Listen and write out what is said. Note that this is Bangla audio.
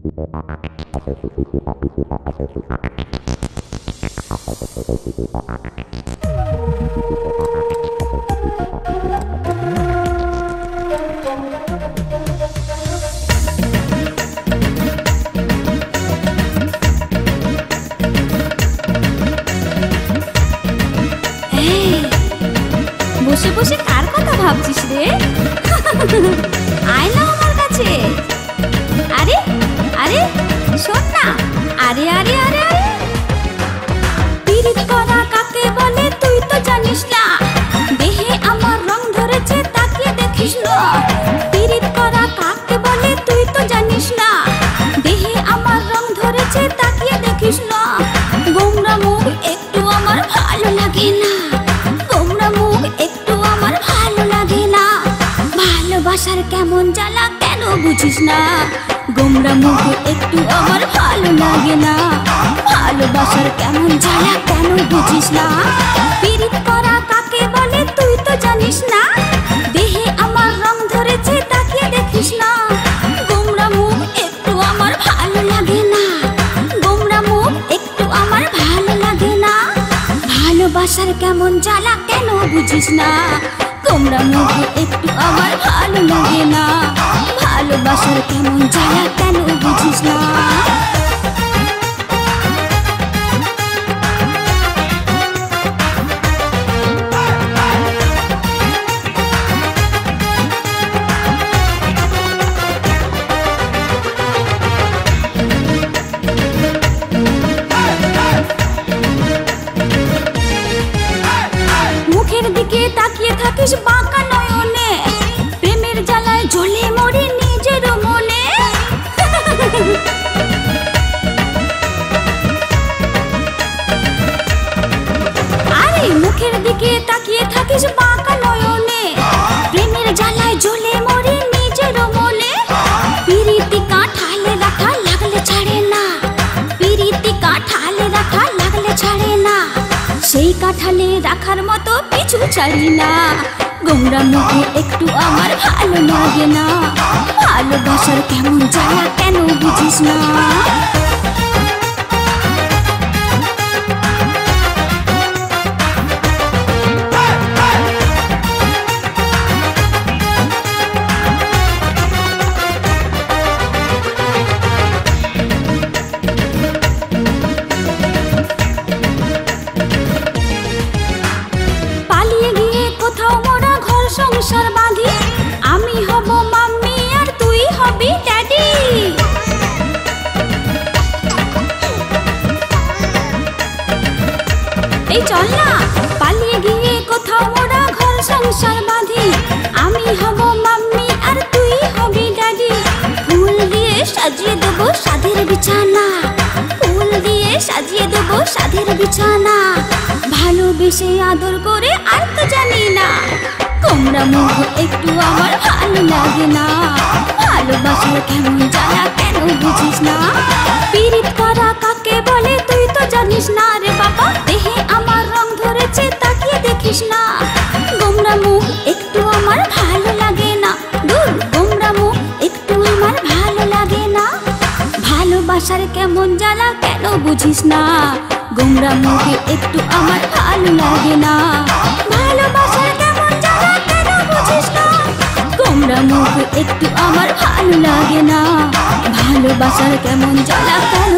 বসে বসে কার কথা ভাবছিস রে? আয় না আমার কাছে। আরে আরে শোন না। আরে আরে আরে আরে পিরিত করা কাকে বলে তুই তো জানিস না। দেহে আমার রং ধরেছে তাকিয়ে দেখিস না। পিরিত করা কাকে বলে তুই তো জানিস না। দেহে আমার রং ধরেছে তাকিয়ে দেখিস না। গোমরা মুখ একটু আমার ভালো লাগে না। গোমরা মুখ একটু আমার ভালো লাগে না। ভালোবাসার কেমন জ্বালা কেন বুঝিস না। গোমরা মুখ একটু আমার ভালো লাগে না। ভালোবাসার কেমন জ্বালা কেন বুঝিস না। পিরিত করা কাকে বলে তুই তো জানিস না। দেহে আমার রং ধরেছে তাকিয়ে দেখিস না। গোমরা মুখ একটু আমার ভালো লাগে না। গোমরা মুখ একটু আমার ভালো লাগে না। ভালোবাসার কেমন জ্বালা কেন বুঝিস না। গোমরা মুখ একটু আমার ভালো লাগে না। ভালোবাসার কেমন জ্বালা কেন বুঝিস না। মুখের দিকে তাকিয়ে থাকিস বাঁকা নয়নে। প্রেমের জ্বালায় জ্বলে মরি নিজের মনে। আরে মুখের দিকে তাকিয়ে থাকিস বাঁকা নয়নে। প্রেমের জ্বালায় জ্বলে মরি নিজের মনে। পিরিতি কাঁঠালে রাখা লাগলে ছাড়ে না। পিরিতি কাঁঠালে রাখা লাগলে ছাড়ে না। সেই কাঁঠালে রাখার মতো পিছু ছাড়ি না। গোমরা মুখে একটু আমার ভালো লাগে না। ভালোবাসার কেমন জ্বালা কেন বুঝিস না। সংসার বাঁধি আমি হব মাম্মি আর তুই হবি ড্যাডি। এই চল না পালিয়ে গিয়ে কোথাও মোরা ঘর সংসার বাঁধি। আমি হব মাম্মি আর তুই হবি ড্যাডি। ফুল দিয়ে সাজিয়ে দেবো সাধের বিছানা। ফুল দিয়ে সাজিয়ে দেবো সাধের বিছানা। ভালোবেসে আদর করে আর তো জানি না। গোমরা মুখ একটু আমার ভালো লাগে না। ভালোবাসার কেমন জ্বালা কেন বুঝিস না। পিরিত করা কাকে বলে তুই তো জানিস না রে বাবা। দেহে আমার রং ধরেছে তাকিয়ে দেখিস না। গোমরা মুখ একটু আমার ভালো লাগে না। দূর গোমরা মুখ একটু আমার ভালো লাগে না। ভালোবাসার কেমন জ্বালা কেন বুঝিস না। গোমরা মুখ একটু আমার ভালো লাগে না। ভালোবাসার কেমন জ্বালা কেন বুঝিস না। গোমরা মুখ একটু আমার ভালো লাগে না। ভালোবাসার কেমন জ্বালা কেন